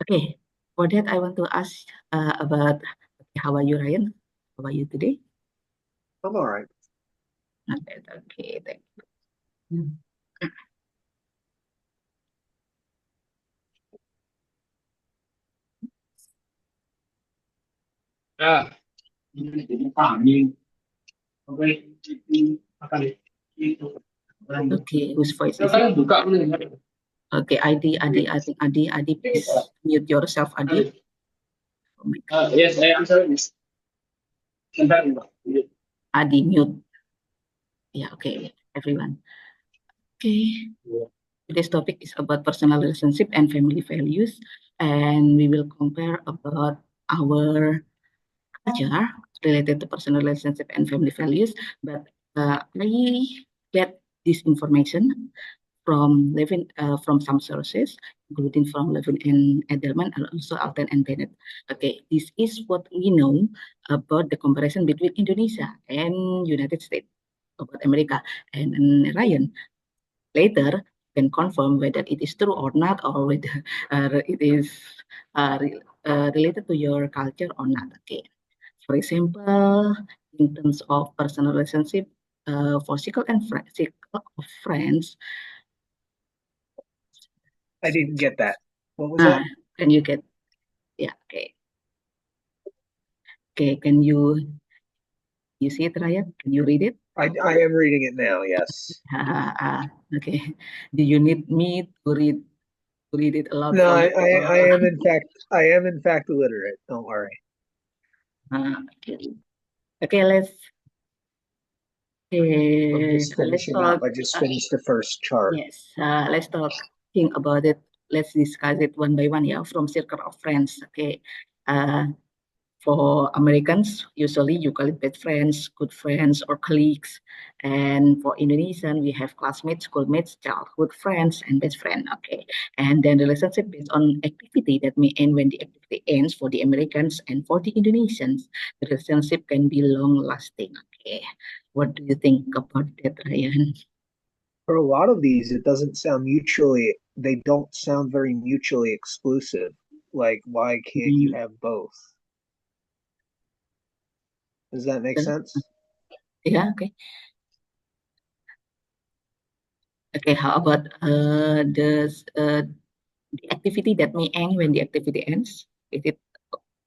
Okay, for that I want to ask about how are you, Ryan? How are you today? I'm all right. Okay, thank you. Ah, ini jadi kambing. Oke, akan itu. Okay, whose voice is it? Sekarang buka boleh. Okay, Adi, please mute yourself, Adi. Oh my God. Yes, I answer this. Sebentar, Mbak. Adi, mute. Yeah, okay, everyone. Okay, today's topic is about personal relationship and family values, and we will compare about our culture related to personal relationship and family values. But I get this information from some sources, including from Levin and Edelman, and also Alten and Bennett. Okay, this is what we know about the comparison between Indonesia and United States, about America. And Ryan later can confirm whether it is true or not, or whether it is related to your culture or not. Okay. For example, in terms of personal relationship, for circle of friends, I didn't get that. What was ah, that? can you get? Yeah, okay, okay. Can you see it, Ryan? Can you read it? I am reading it now. Yes. Okay. Do you need me to read it aloud No, for I, you? I, I am in fact illiterate. Don't worry. Okay. Okay, let's Finishing up. talk. I just finished the first chart. Yes, let's talking about it. Let's discuss it one by one, yeah, from circle of friends. Okay. Uh, for Americans, usually you call it best friends, good friends, or colleagues. And for Indonesian, we have classmates, schoolmates, childhood friends, and best friend. Okay. And then relationship based on activity that may end when the activity ends for the Americans, and for the Indonesians, the relationship can be long lasting. Okay. What do you think about that, Ryan? For a lot of these, it doesn't sound mutually, they don't sound very mutually exclusive. Like, why can't you Mm, have both? Does that make so- sense? yeah, okay. Okay, how about the activity that may end when the activity ends? Is it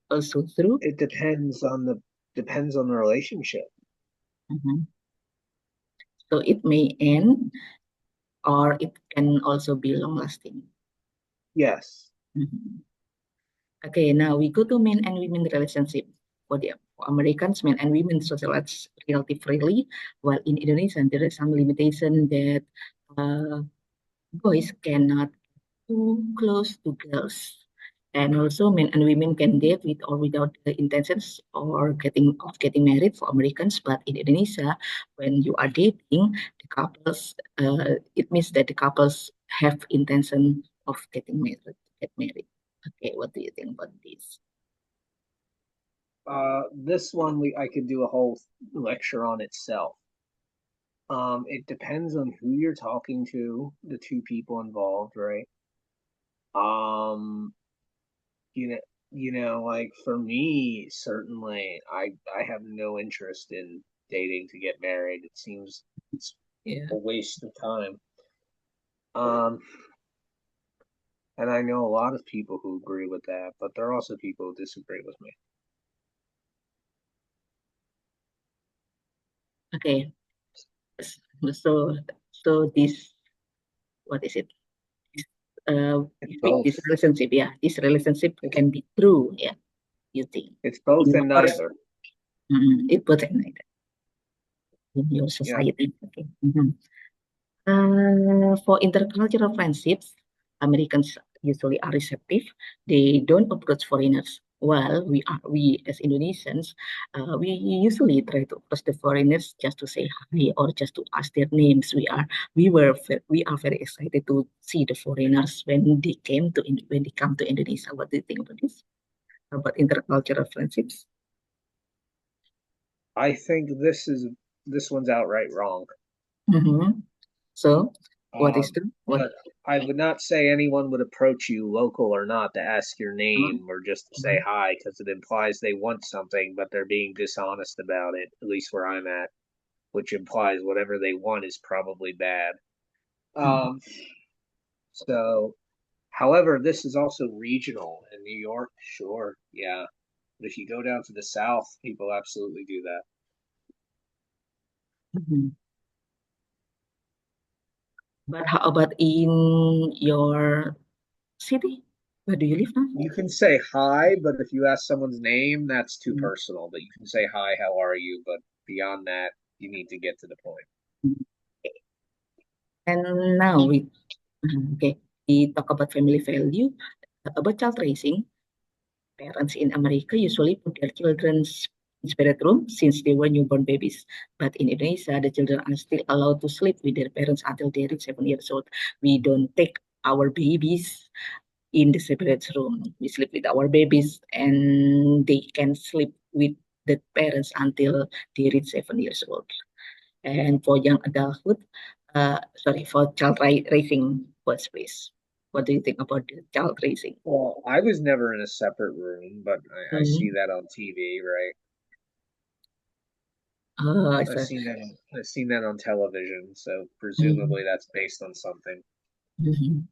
also true? It depends on the relationship. Mhm. So it may end or it can also be long lasting. Yes. Mhm. Okay, now we go to men and women relationship. For Americans, men and women socialize relatively freely, while in Indonesia there is some limitation that uh, boys cannot too close to girls. And also men and women can date with or without the intentions or getting married for Americans, but in Indonesia, when you are dating the couples, it means that the couples have intention of get married. Okay, what do you think about this? This one I could do a whole lecture on itself. It depends on who you're talking to, the two people involved, right? Um, you know, like for me, certainly, I have no interest in dating to get married. It seems it's Yeah. a waste of time. Um, and I know a lot of people who agree with that, but there are also people who disagree with me. Okay. So so this what is it? This, It's both. this relationship, yeah, this relationship It's can be true, yeah. You think it's both in and your neither. it both and neither in your Yeah. society. Okay. For intercultural friendships, Americans usually are receptive. They don't approach foreigners. While we as Indonesians, we usually try to approach the foreigners just to say hi or just to ask their names. We are very excited to see the foreigners when they come to Indonesia. What do you think about this? About intercultural friendships? I think this one's outright wrong. Mm-hmm. So, what is Um, true? What? I would not say anyone would approach you, local or not, to ask your name or just to say hi, because it implies they want something, but they're being dishonest about it, at least where I'm at, which implies whatever they want is probably bad. Um, so, however, this is also regional. In New York, sure, yeah. But if you go down to the South, people absolutely do that. Mhm. But how about in your city? Where do you live now? You can say hi, but if you ask someone's name, that's too Mm. personal. But you can say hi, how are you? But beyond that, you need to get to the point. And now okay, we talk about family value, about child raising. Parents in America usually put their children's in separate room since they were newborn babies. But in Indonesia, the children are still allowed to sleep with their parents until they reach 7 years old. We don't take our babies in the separate room. We sleep with our babies and they can sleep with the parents until they reach 7 years old. And for young adulthood, for child raising, what's please? What do you think about the child raising? Well, I was never in a separate room, but I see Mm-hmm. that on TV, right? So, I've seen that on television, so mm, presumably that's based on something. mhm.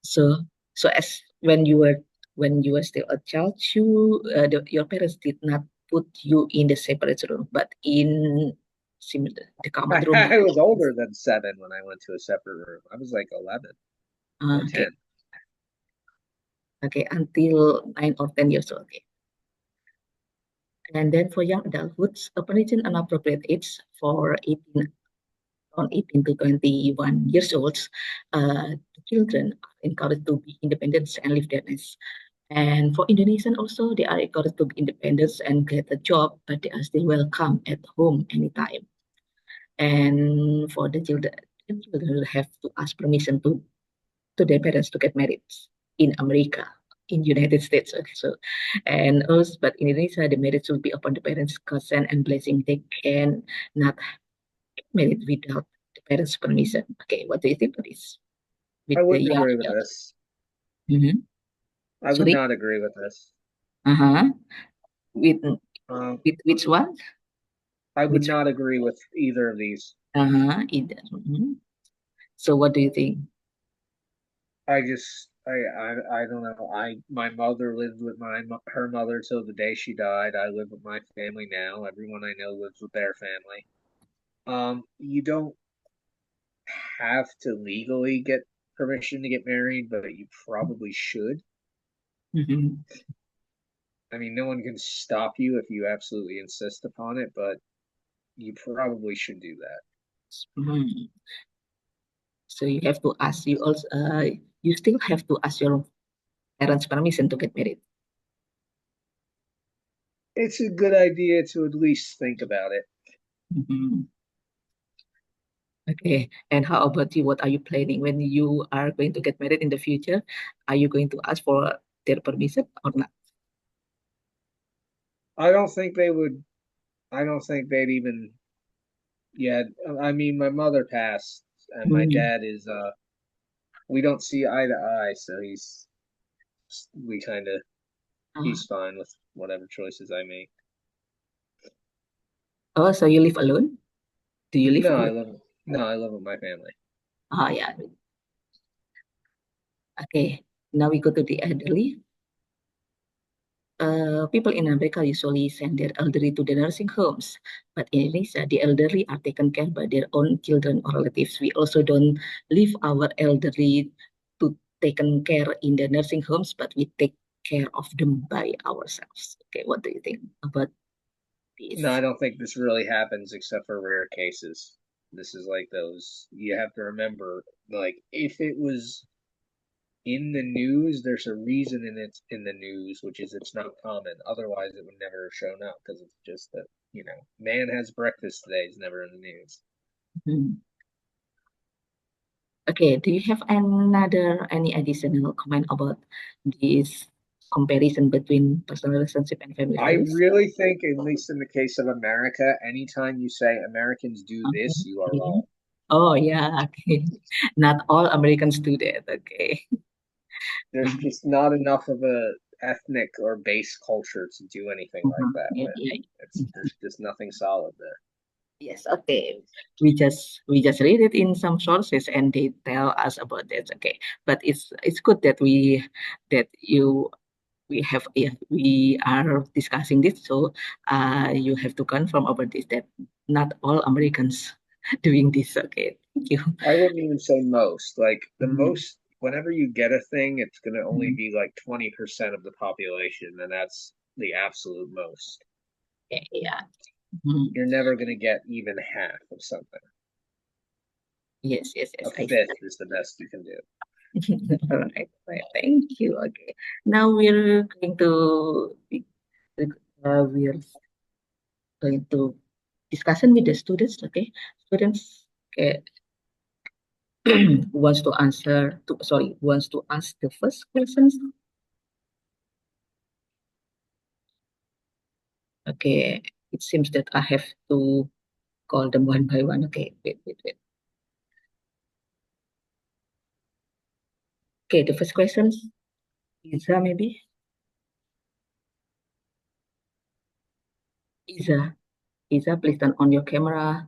So, so as when you were still a child, your parents did not put you in the separate room, but in similar the common room like I was this. older than 7 when I went to a separate room. I was like 11 or Okay, 10. okay, until 9 or 10 years old. Okay. And then for young adulthood, upon reaching an appropriate age for 18 to 21 years old, the children are encouraged to be independent and live their lives. And for Indonesian also, they are encouraged to be independent and get a job, but they are still welcome at home anytime. And for the children will have to ask permission to their parents to get married in America, in United States also. And also, but in Indonesia, the marriage will be upon the parents' consent and blessing. They can not get married without the parents' permission. Okay, what do you think of this? With I the wouldn't young agree with adult? this. Mm-hmm. I would Sorry? not agree with this. Uh-huh. With Um, with which one? I would Which not agree with either of these. uh-huh. Mhm. So what do you think? I don't know. My mother lived with her mother till the day she died. I live with my family now. Everyone I know lives with their family. You don't have to legally get permission to get married, but you probably should. Mhm. I mean, no one can stop you if you absolutely insist upon it, but you probably should do that. Mhm. So you have to ask you also you still have to ask your parents permission to get married. It's a good idea to at least think about it. Mhm. Okay. And how about you? What are you planning when you are going to get married in the future? Are you going to ask for their permission or not? I don't think they would, I don't think they'd even, yeah, I mean, my mother passed and my Mm. dad is, we don't see eye to eye, so we kind of, Ah. he's fine with whatever choices I make. Oh, so you live alone? Do you live No, alone? I live with my family. Ah, yeah. Okay. Now we go to the elderly. People in America usually send their elderly to the nursing homes, but in Indonesia, the elderly are taken care by their own children or relatives. We also don't leave our elderly to taken care in the nursing homes, but we take care of them by ourselves. Okay, what do you think about No, I this? don't think this really happens except for rare cases. This is like those, you have to remember, like, if it was in the news, there's a reason it's in the news, which is it's not common. Otherwise, it would never have shown up because it's just that, man has breakfast today is never in the news. Hmm. Okay, do you have any additional comment about this comparison between personal relationship and family I values? really think, at least in the case of America, anytime you say Americans do this, you are Okay. wrong. Oh yeah, okay. Not all Americans do that. Okay. There's just not enough of a ethnic or base culture to do anything like that Yeah, with. yeah. There's just nothing solid there. Yes, okay. We just read it in some sources and they tell us about that. Okay. But it's good that we are discussing this. So you have to confirm about this that not all Americans doing this. Okay. Thank you. I wouldn't even say most. Like the Mhm. most, whenever you get a thing, it's going to only Mhm. be like 20% of the population, and that's the absolute most. Yeah, yeah. Mhm. You're never going to get even half of something. Yes, yes, A yes. I see. fifth is the best you can do. All right, right. Thank you. Okay. Now we're going to discussion with the students. Okay. Students okay, wants to ask the first questions. Okay. It seems that I have to call them one by one. Okay. Wait. Okay. The first questions, Iza maybe. Iza, please turn on your camera,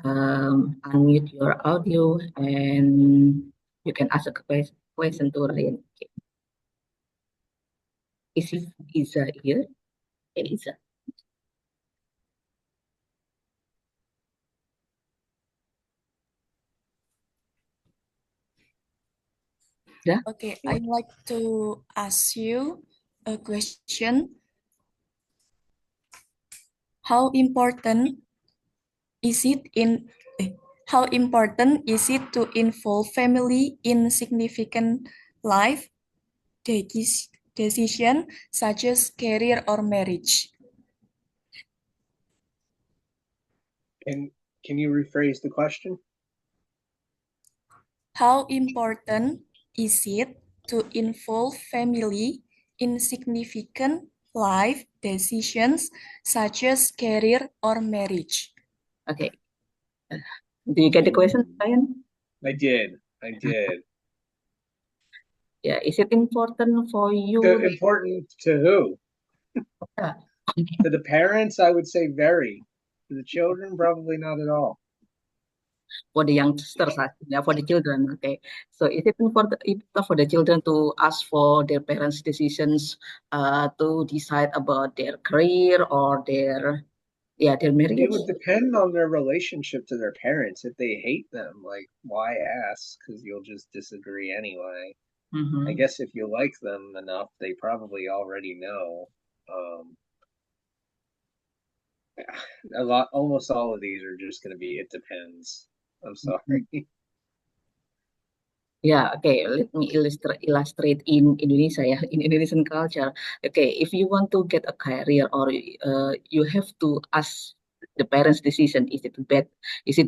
unmute your audio, and you can ask a question to Ryan. Okay. Is Iza here? Okay, Iza. Yeah. Okay, I'd like to ask you a question. How important is it in how important is it to involve family in significant life decision such as career or marriage? And can you rephrase the question? How important is it to involve family in significant life decisions such as career or marriage? Okay. Do you get the question, Ryan? I did. Yeah. Is it important for you? Important to who? Yeah. To the parents, I would say very. To the children, probably not at all. For the youngsters, yeah, for the children. Okay. So is it important for the children to ask for their parents' decisions to decide about their career or their It marriage? would depend on their relationship to their parents. If they hate them, like, why ask? Because you'll just disagree anyway. I Mm-hmm. guess if you like them enough, they probably already know. Um, almost all of these are just going to be, it depends. I'm sorry. Yeah, okay. Let me illustrate in Indonesia, ya, in Indonesian culture. Okay, if you want to get a career or you have to ask the parents' decision, is it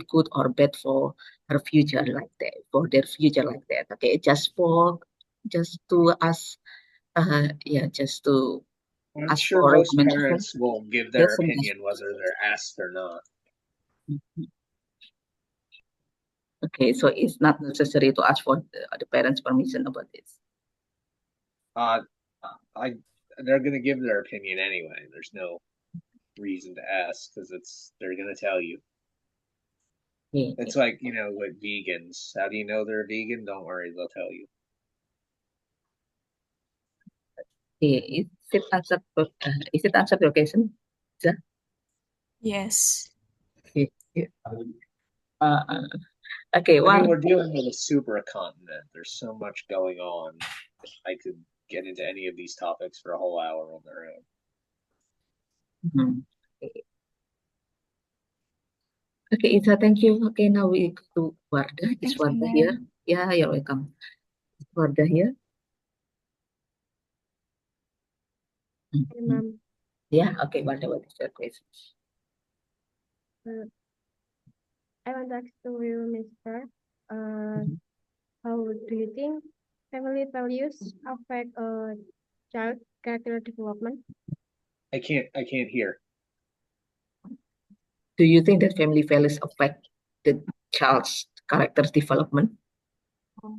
good or bad for her future like that, for their future like that. Okay, just to ask, just to I'm ask sure for most recommendation. parents will give their Yes, and yes. opinion whether they're asked or not. Okay, so it's not necessary to ask for the parents' permission about this. Uh, I they're going to give their opinion anyway. There's no reason to ask because they're going to tell you. Okay, It's like, with vegans. How do you know they're a vegan? Don't worry, they'll tell you. okay. Is it answer your question? Yeah. Yes. Okay. Yeah. Uh, okay. I mean, One. we're dealing with a supercontinent. There's so much going on. I could get into any of these topics for a whole hour on their own. Mhm. Okay, okay, Isa, thank you. Okay, now we go to Wardah. Is Thank you, Wardah here? ma'am. Yeah, you're welcome. Is Wardah here? Hey, Mhm. ma'am. Yeah, okay, Wardah, what is your question? Uh, I want to ask to you, Mr. Mhm. How do you think family values affect a child character development? I can't hear. Do you think that family values affect the child's character development? Of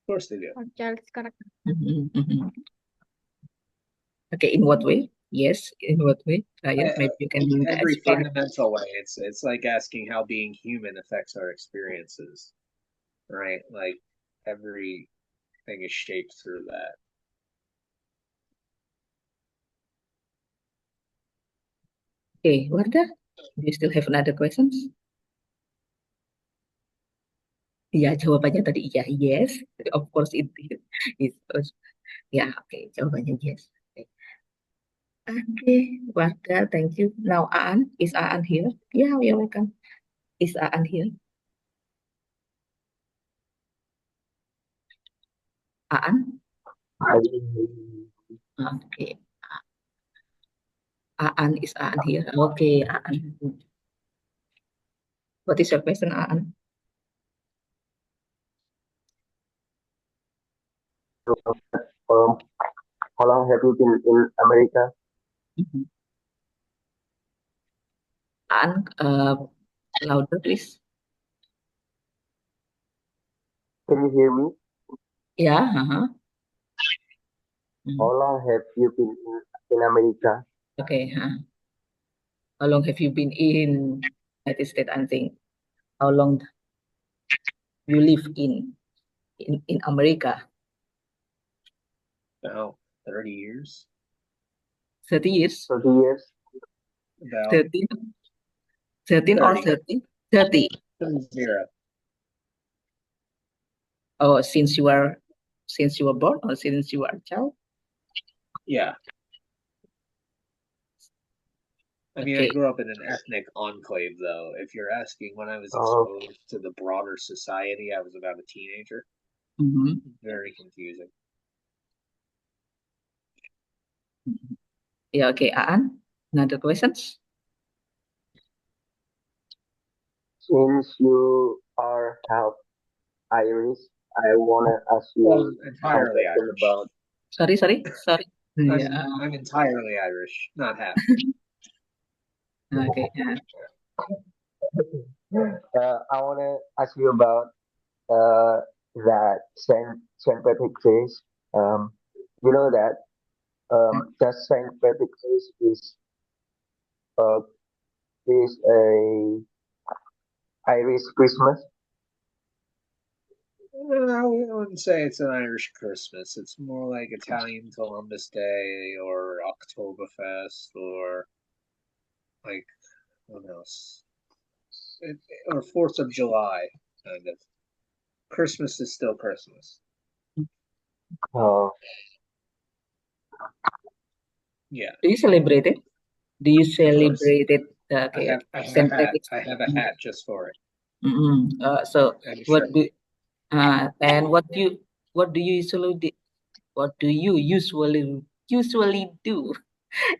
course they do. Or child's character. Mhm, mhm. Okay, in what way? Yes, in what way? Ryan, maybe you can Every explain. fundamental way. It's like asking how being human affects our experiences, right? Like everything is shaped through that. Okay, Warda, do you still have another questions? Ya, jawabannya tadi iya, yes. Of course it is. Ya, oke, jawabannya yes. Oke, Warda, thank you. Now, is Aan here? Yeah, you're welcome. Is Aan here? Aan? Okay. Is Aan here? Okay, Aan. What is your question, Aan? How long have you been in America? Aan, louder please. Can you hear me? Yeah, How long have you been in America? Okay, how long have you been in United States? I think. How long you live in America? About 30 years. 30 years? 30 years. About 13? 13 or 30. 30? 0. Oh, since you were born or since you were a child? Yeah. I mean, I Okay. grew up in an ethnic enclave, though. If you're asking when I was Oh. exposed to the broader society, I was about a teenager. Very confusing. Yeah, okay, Aan, another questions? Since you are half Irish, I wanna ask you Well, entirely a question Irish. about. Sorry. Yeah. I'm entirely Irish, not half. Okay. I wanna ask you about that Saint Patrick's Day. You know that that Saint Patrick's Day uh is a Irish Christmas. I wouldn't say it's an Irish Christmas. It's more like Italian Columbus Day or Oktoberfest or like what else? Or 4th of July, kind of. Christmas is still Christmas. Oh, Yeah. Do you celebrate it? Do you celebrate it? Okay, I Saint have Patrick's a hat just for it. So And a what shirt. do and what do you usually do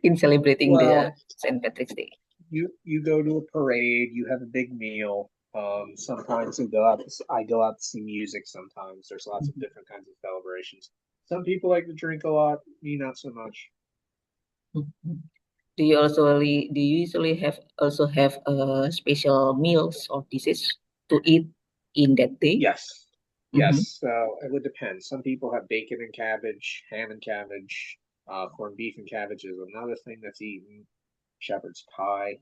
in celebrating the Well, Saint Patrick's Day? you go to a parade, you have a big meal. Sometimes I go out to see music. Sometimes there's lots of different kinds of celebrations. Some people like to drink a lot, me not so much. Do you usually have special meals or dishes to eat in that day? Yes. So it would depend. Some people have bacon and cabbage, ham and cabbage, corned beef and cabbage is another thing that's eaten. Shepherd's pie,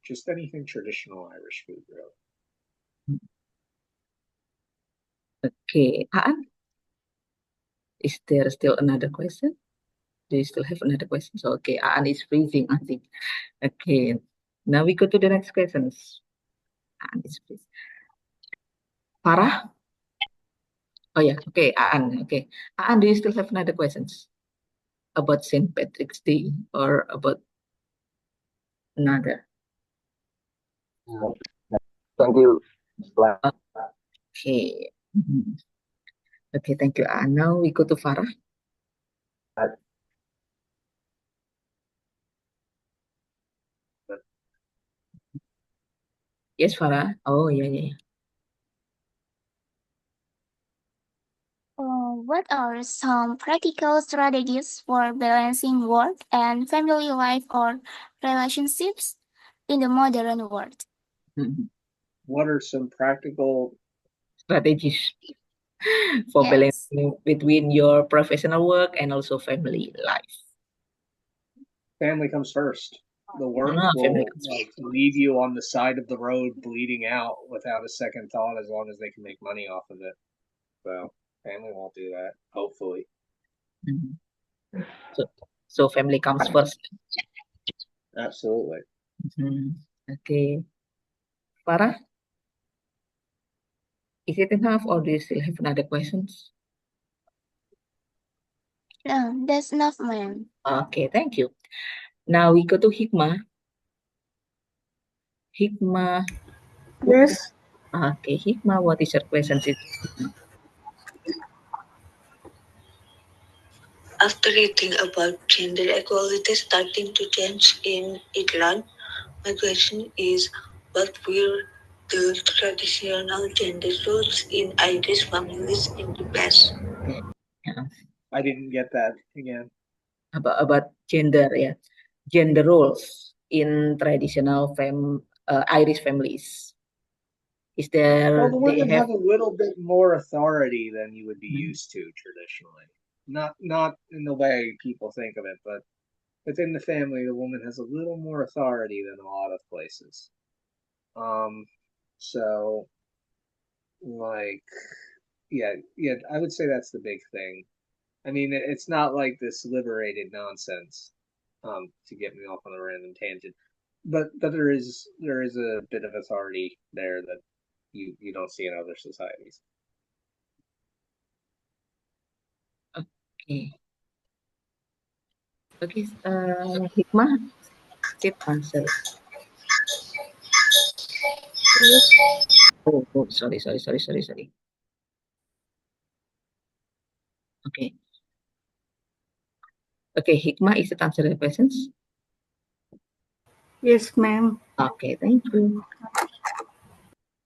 just anything traditional Irish food, really. Okay, is there still another question? Do you still have another question? So, okay, Aan is freezing, I think. Okay, now we go to the next questions. Aan is freezing. Farah? Oh yeah, okay, Aan. Okay, Aan, do you still have another questions about Saint Patrick's Day or about another? thank you. Okay. Okay, thank you, Aan. Now we go to Farah. Yes, Farah. Oh, yeah. What are some practical strategies for balancing work and family life or relationships in the modern world? what are some practical strategies for Yes. balancing between your professional work and also family life? family comes first? The work Family will comes like leave you on the side of the road bleeding out without a second thought as long as they can make money off of it. So family won't do that, hopefully. Mhm. So family comes first. Absolutely. Mhm. Okay. Farah, is it enough or do you still have another questions? No, that's enough, ma'am. Okay, thank you. Now we go to Hikmah. Hikmah. Yes. Okay, Hikmah, what is your question? After reading about gender equality starting to change in Ireland, my question is what were the traditional gender roles in Irish families in the past? Okay. Yeah. I didn't get that again. About gender, yeah, gender roles in traditional Irish families. Is there Well, the they women have have a little bit more authority than you would be Mhm. used to traditionally. Not in the way people think of it, but within the family, the woman has a little more authority than a lot of places. Um, so like, yeah, I would say that's the big thing. I mean, it's not like this liberated nonsense, to get me off on a random tangent, but there is a bit of authority there that you don't see in other societies. okay. Okay, Hikmah, sit answer. Oh, sorry. Okay. Okay, Hikmah, is it answer the questions? Yes, ma'am. Okay, thank you.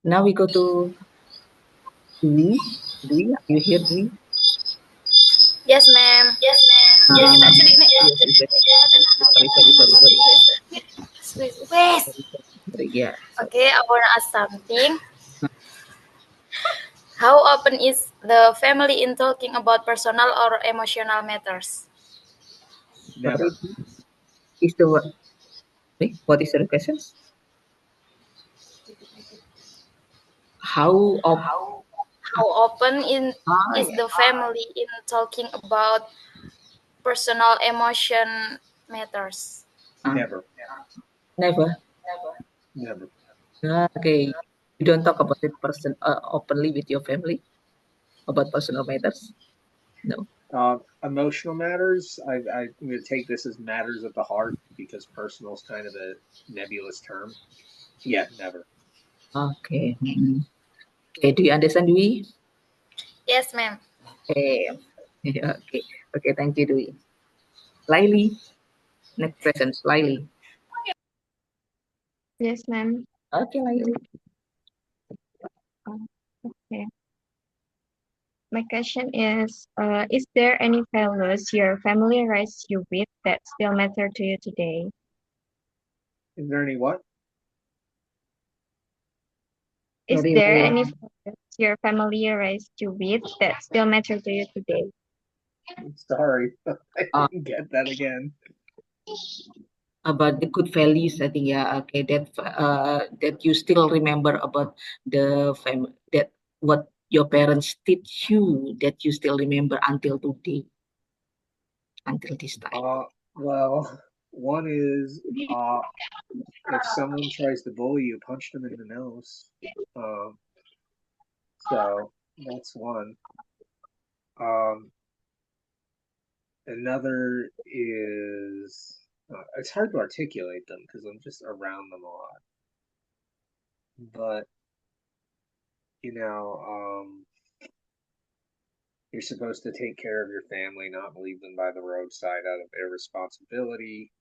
Now we go to Dwi. Dwi, are you here, Dwi? Yes, ma'am. Yes, ma'am. Yes, kita Um, actually yes, sorry. Wes. Sorry, yeah. Okay, I wanna ask something. How open is the family in talking about personal or emotional matters? Never. Sorry, is the what? What is the questions? How of How open is yeah. the family in talking about personal emotion matters? Never. Never. Never. Okay. You don't talk about it openly with your family about personal matters? No. Emotional matters. I'm going to take this as matters of the heart because personal is kind of a nebulous term. Yeah, never. Okay. Okay. Do you understand, Dwi? Yes, ma'am. Okay. Yeah, okay. Okay. Thank you, Dwi. Laili. Next question, Laili. Yes, ma'am. Okay, Laili. Okay. My question is there any values your family raised you with that still matter to you today? Is there any what? Is Sorry, there Laili. any values your family raised you with that still matter to you today? Sorry, I Uh, didn't get that again. about the good values, I think, yeah, okay, that you still remember about the that what your parents teach you that you still remember until today, until this time. Well, one is if someone tries to bully you, punch them in the nose. Um, so that's one. Um, Another is it's hard to articulate them because I'm just around them a lot. But you know, you're supposed to take care of your family, not leave them by the roadside out of irresponsibility.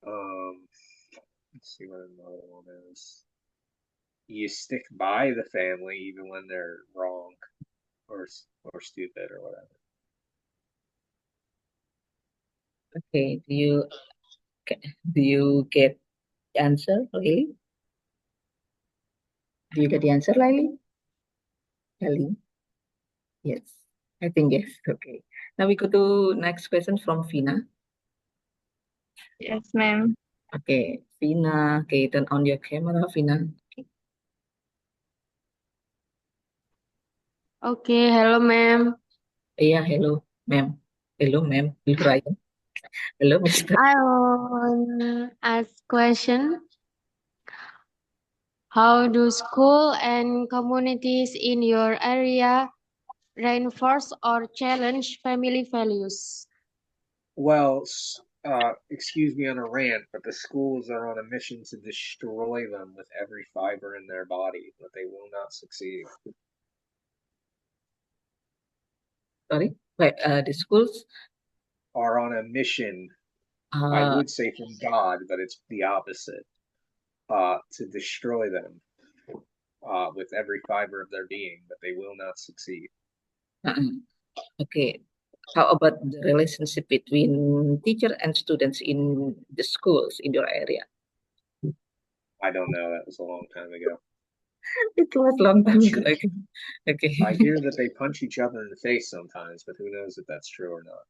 Let's see what another one is. You stick by the family even when they're wrong or or stupid or whatever. Okay, do you get the answer really? Do you get the answer, Lily? Lily? Yes. I think yes. Okay. Now we go to next question from Vina. Yes, ma'am. Okay, Vina. Okay, turn on your camera, Vina. Okay, hello, ma'am. Yeah, hello, ma'am. Hello, ma'am. Hello, Ryan. Hello, Mister. I want to ask question. How do school and communities in your area reinforce or challenge family values? Well, excuse me on a rant, but the schools are on a mission to destroy them with every fiber in their body, but they will not succeed. Sorry, wait, the schools Are on a mission, I uh would say from God, but it's the opposite, to destroy them with every fiber of their being, but they will not succeed. okay. How about the relationship between teacher and students in the schools in your area? I don't know. That was a long time ago. It was long time ago. Sure. Okay. I hear that they punch each other in the face sometimes, but who knows if that's true or not.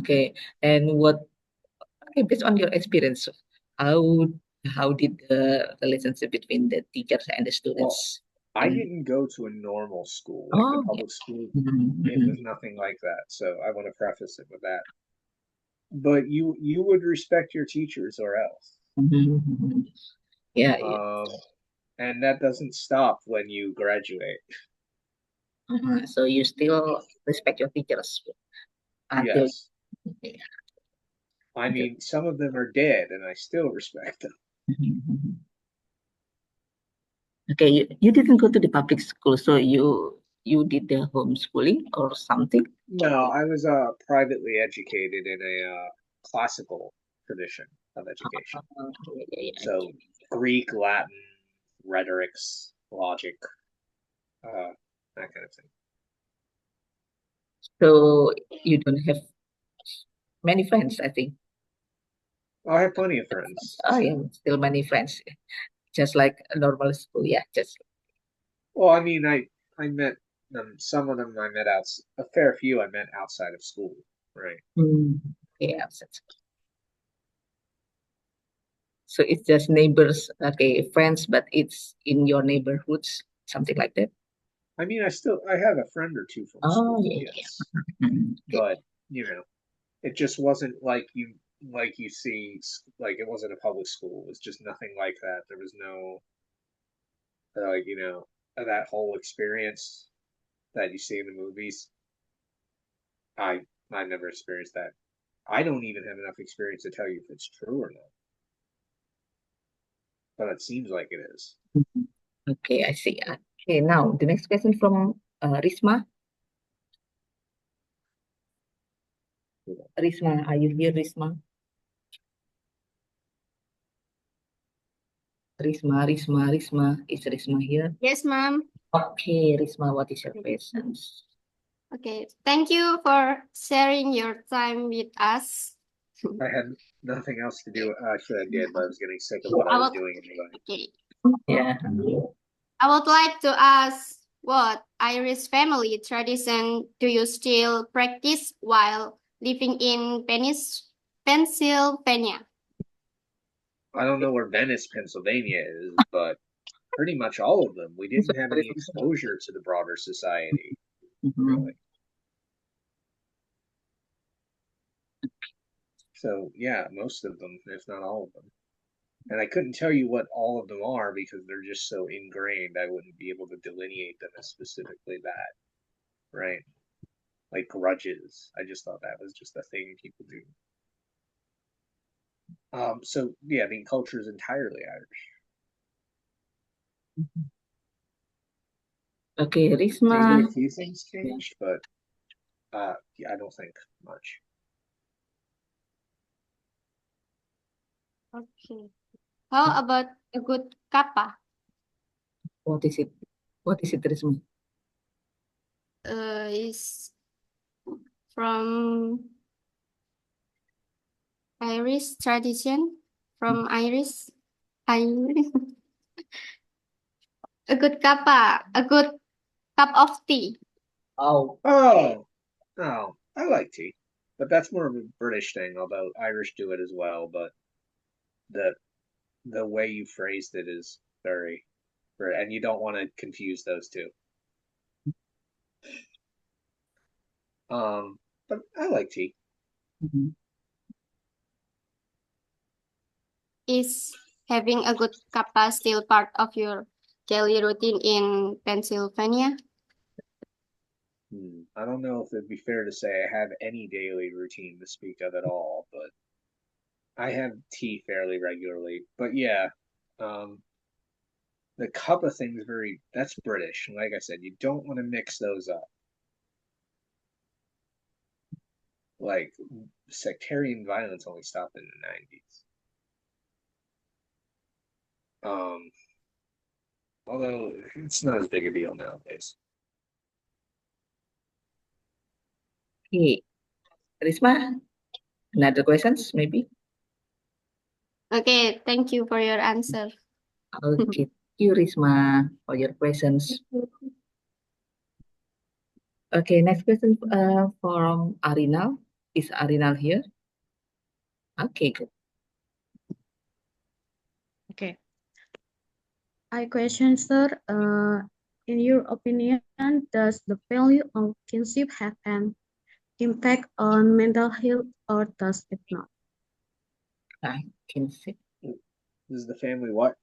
Okay. And what? Okay, based on your experience, how how did the relationship between the teachers and the students? I didn't go to a normal school, like the Oh, public school. Mhm, It was nothing like that. So I want to preface it with that. But you would respect your teachers or else. mhm. Yeah, yeah. And that doesn't stop when you graduate. So you still respect your teachers until Yes. yeah. I mean, some of them are dead and I still respect them. Okay, you didn't go to the public school, so you did the homeschooling or something? No, I was privately educated in a classical tradition of education. Yeah. So Greek, Latin, rhetorics, logic, that kind of thing. So you don't have many friends, I think. I have plenty of friends. Oh, yeah, still many friends, just like a normal school. Yeah, just. Well, I mean, I met them. Some of them I met a fair few I met outside of school, right? Yeah. So it's just neighbors, okay, friends, but it's in your neighborhoods, something like that. I mean, I have a friend or two from Oh, school, yeah. yes, Okay. but it just wasn't like you see, like it wasn't a public school. It was just nothing like that. There was no like that whole experience that you see in the movies. I I never experienced that. I don't even have enough experience to tell you if it's true or not, but it seems like it is. Okay, I see. Okay, now the next question from Risma. Risma, are you here, Risma? Risma. Is Risma here? Yes, ma'am. Okay, Risma, what is your questions? Okay, thank you for sharing your time with us. I had nothing else to do. Actually, I did, but I was getting sick of what I was doing anyway. Okay. Yeah. I would like to ask what Irish family tradition do you still practice while living in Pennsylvania? I don't know where Venice, Pennsylvania is, but pretty much all of them. We didn't have any exposure to the broader society, really. So yeah, most of them, if not all of them. And I couldn't tell you what all of them are because they're just so ingrained. I wouldn't be able to delineate them as specifically that, right? Like grudges. I just thought that was just a thing people do. So yeah, the culture is entirely Irish. Okay, Risma. Maybe a few things changed, but yeah, I don't think much. Okay. How about a good kappa? What is it? What is it, Risma? Is from Irish tradition. From Irish. A good a good cup of tea. Oh, Oh, oh, I like tea, but that's more of a British thing. Although Irish do it as well, but the the way you phrased it is very, and you don't want to confuse those two. But I like tea. mhm. Is having a good kappa still part of your daily routine in Pennsylvania? I don't know if it'd be fair to say I have any daily routine to speak of at all, but I have tea fairly regularly. But yeah, um, the cuppa thing is that's British. Like I said, you don't want to mix those up. Like sectarian violence only stopped in the 90s. Although it's not as big a deal nowadays. Okay, Risma, another questions maybe? Okay, thank you for your answer. Okay, thank you, Risma, for your questions. Okay, next question from Arinal. Is Arinal here? Okay, good. Okay. I question, sir, in your opinion, does the value of kinship have an impact on mental health or does it not? Kinship. Is the family what?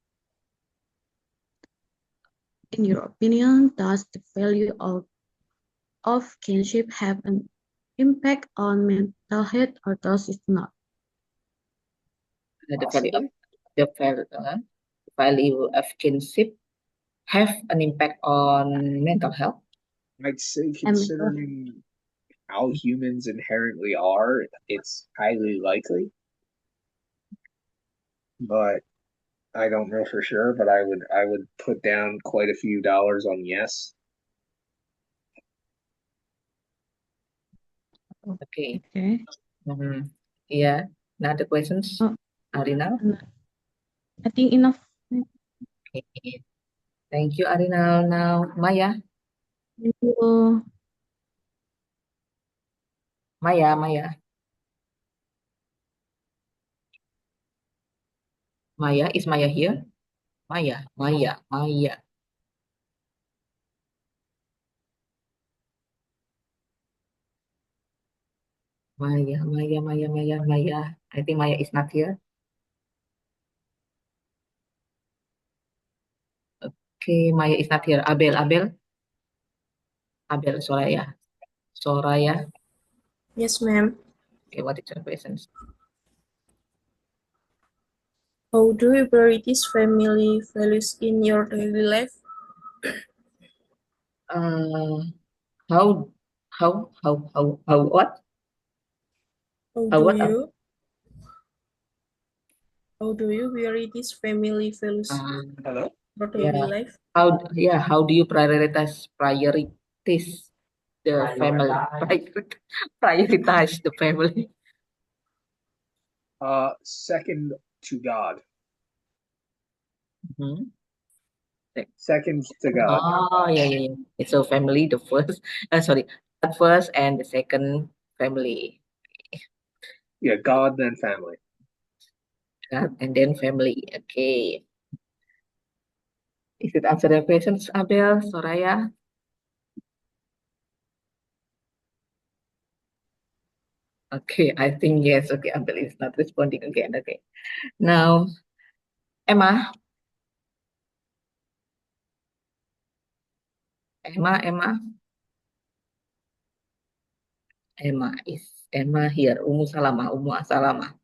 In your opinion, does the value of kinship have an impact on mental health or does it not? The value of Possibly. value of kinship have an impact on mental health. I'd say And mental considering how humans inherently are, it's highly likely. But I don't know for sure, but I would put down quite a few dollars on yes. Okay. Okay. Yeah. Another questions, Oh, Arina? I think enough. Okay. Thank you, Arina. Now, Maya. Thank you. Maya, Maya. Maya, is Maya here? Maya, Maya, Maya. Maya, Maya, Maya, Maya, Maya. I think Maya is not here. Okay, Maya is not here. Abel, Abel. Abel, Soraya. Soraya. Yes, ma'am. Okay, what is your questions? How do you prioritize family values in your daily life? How, what? How How do what? you prioritize family values Hello? in your daily Yeah. life? How do you prioritize the family? Prioritize the family. Second to God. Mhm. Second to God. Oh, yeah. So family, the first, sorry, God first and the second family. Yeah, God then family. God and then family. Okay. Is it answer the questions, Abel, Soraya? Okay, I think yes. Okay, Abel is not responding again. Okay. Now, Emma. Emma. Emma here. Umu Salamah.